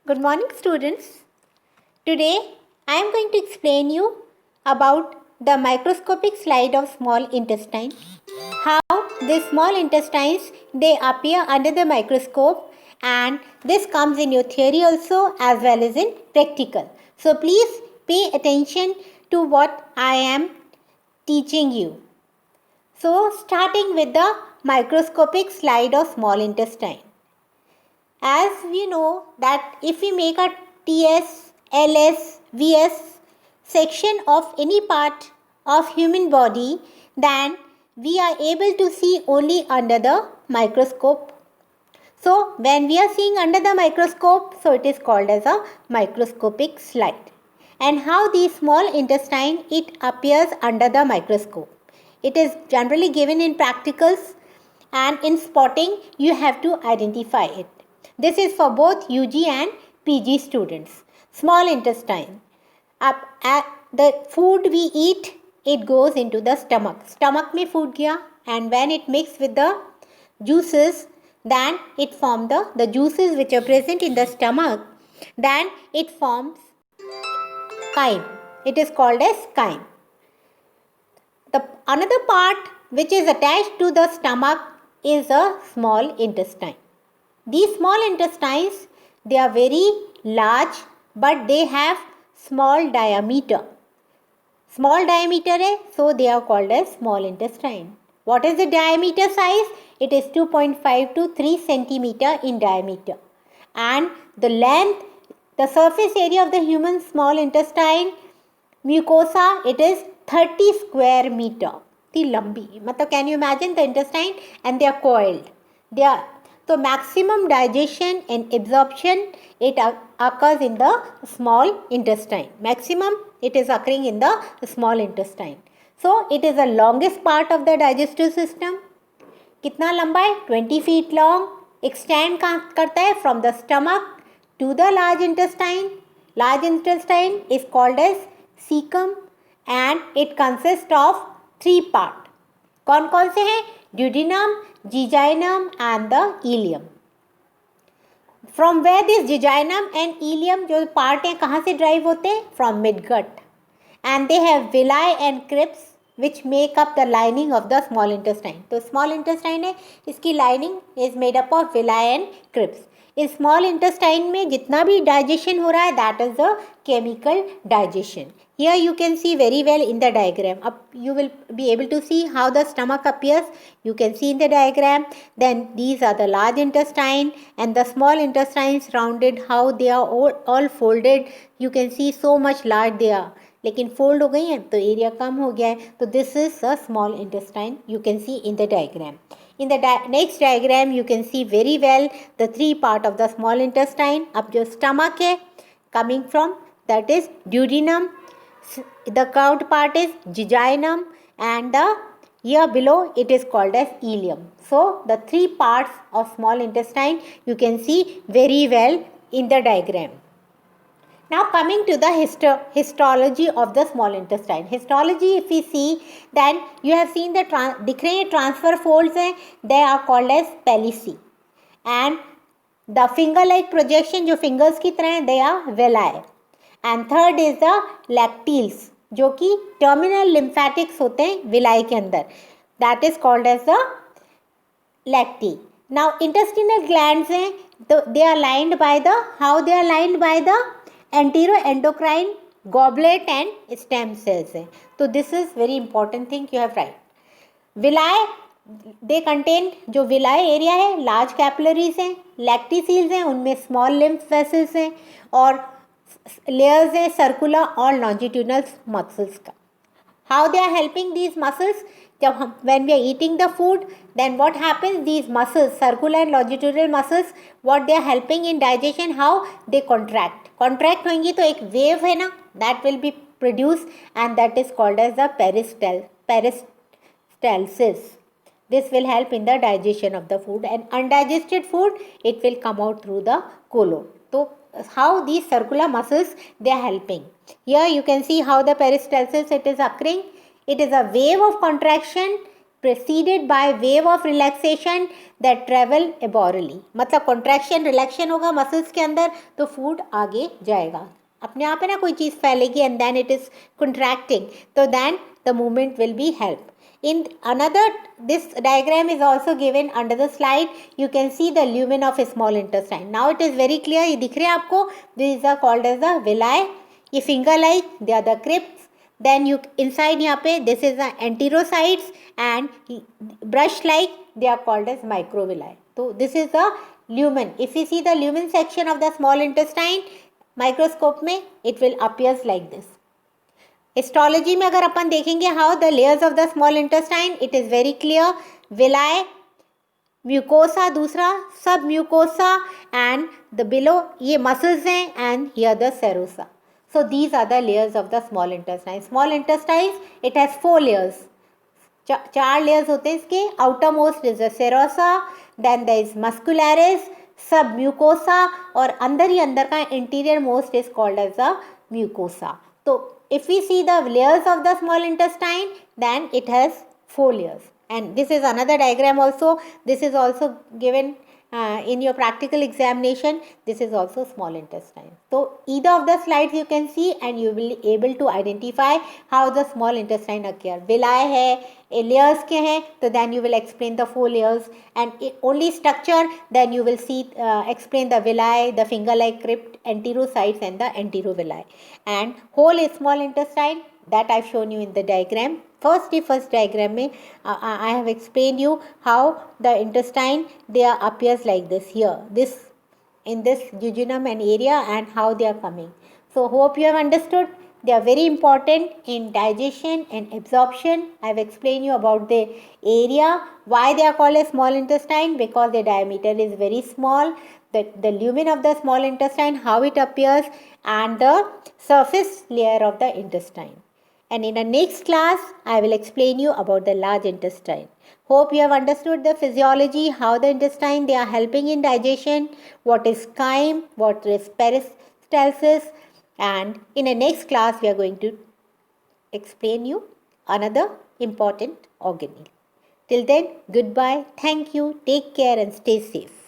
Good morning, students. Today I am going to explain you about the microscopic slide of small intestine. How the small intestines they appear under the microscope, and this comes in your theory also as well as in practical. So please pay attention to what I am teaching you. So starting with the microscopic slide of small intestine. As we know that if we make a TS, LS, VS section of any part of human body, then we are able to see only under the microscope. So when we are seeing under the microscope, so it is called as a microscopic slide. And how the small intestine it appears under the microscope. It is generally given in practicals, and in spotting you have to identify it. This is for both UG and PG students. Small intestine. The food we eat, it goes into the stomach. Stomach में food गया, and when it mixes with the juices, then it forms the juices which are present in the stomach, then it forms chyme. It is called as chyme. The another part which is attached to the stomach is a small intestine. These small intestines, they are very large, but they have small diameter. Small diameter hai, so they are called as small intestine. What is the diameter size? It is 2.5 to 3 centimeter in diameter. And the length, the surface area of the human small intestine, mucosa, it is 30 square meter. The lambi. Matlab, can you imagine the intestine? And they are coiled. So maximum digestion and absorption, it occurs in the small intestine. Maximum it is occurring in the small intestine. So it is the longest part of the digestive system. कितना लंबा है? 20 feet long. Extend करता है from the stomach to the large intestine. Large intestine is called as cecum, and it consists of 3 parts. कौन कौन से हैं? Duodenum, jejunum and the ileum. From where this jejunum and ileum जो part हैं कहाँ से drive होते हैं? From midgut. And they have villi and crypts which make up the lining of the small intestine. तो small intestine है, इसकी lining is made up of villi and crypts. इस small intestine में जितना भी digestion हो रहा है, that is the chemical digestion. Here you can see very well in the diagram. You will be able to see how the stomach appears. You can see in the diagram. Then these are the large intestine and the small intestine surrounded, how they are all folded. You can see so much large they are. लेकिन fold हो गई हैं तो area कम हो गया है. तो this is a small intestine. You can see in the diagram. In the next diagram you can see very well the 3 part of the small intestine. अब जो stomach है coming from, that is duodenum, the curved part is jejunum, and the here below it is called as ileum. So the 3 parts of small intestine you can see very well in the diagram. Now coming to the histology of the small intestine. Histology, if we see, then you have seen the दिख रहे हैं transfer folds हैं, they are called as pellici. And the finger like projection जो fingers की तरह हैं, they are villi. And third is the lacteals जो कि terminal lymphatics होते हैं villi के अंदर, that is called as the lactee. Now intestinal glands हैं, they are lined by the, how they are lined by the enteroendocrine goblet and stem cells है. तो this is very important thing you have write. Villi, they contain, जो villi area है large capillaries हैं, lacteals हैं उनमें small lymph vessels हैं, और layers हैं circular और longitudinal muscles का. How they are helping these muscles? जब हम when we are eating the food, then what happens? These muscles, circular and longitudinal muscles, what they are helping in digestion? How they contract. Contract होंगी तो एक wave है ना, that will be produced, and that is called as the peristalsis. This will help in the digestion of the food, and undigested food, it will come out through the colon. So how these circular muscles they are helping. Here you can see how the peristalsis it is occurring. It is a wave of contraction preceded by wave of relaxation, that travel aborally, मतलब contraction रिलैक्शन होगा muscles के अंदर तो food आगे जाएगा. अपने आप है ना कोई चीज़ फैलेगी and then it is contracting, तो then the movement will be help. In another, this diagram is also given under the slide. You can see the lumen of a small intestine. Now it is very clear. ये दिख रहे हैं आपको. These are called as the villi. ये finger like, they are the crypts. Then you inside यहाँ पे this is the enterocytes and brush like, they are called as microvilli. So this is the lumen. If you see the lumen section of the small intestine, microscope में it will appears like this. Histology में अगर अपन देखेंगे how the layers of the small intestine, it is very clear. Villi, mucosa दूसरा, submucosa and the below ये muscles हैं and here the serosa. So these are the layers of the small intestine. Small intestine it has 4 layers. 4 layers होते हैं इसके. Outermost is the serosa, then the is muscularis, submucosa और अंदर ही अंदर का interior most is called as the mucosa. तो if we see the layers of the small intestine, then it has 4 layers. And this is another diagram also. This is also given in your practical examination. This is also small intestine. So either of the slides you can see and you will be able to identify how the small intestine occur. Villi है, layers के हैं, तो then you will explain the 4 layers. And only structure, then you will see explain the villi, the finger-like crypt, enterocytes and the enterovilli. And whole small intestine that I've shown you in the diagram. First diagram में I have explained you how the intestine there appears like this here, this in this jejunum and area and how they are coming. So hope you have understood. They are very important in digestion and absorption. I have explained you about the area, why they are called as small intestine, because the diameter is very small. The lumen of the small intestine, how it appears, and the surface layer of the intestine. And in the next class, I will explain you about the large intestine. Hope you have understood the physiology, how the intestine, they are helping in digestion, what is chyme, what is peristalsis, and in the next class, we are going to explain you another important organelle. Till then, goodbye, thank you, take care and stay safe.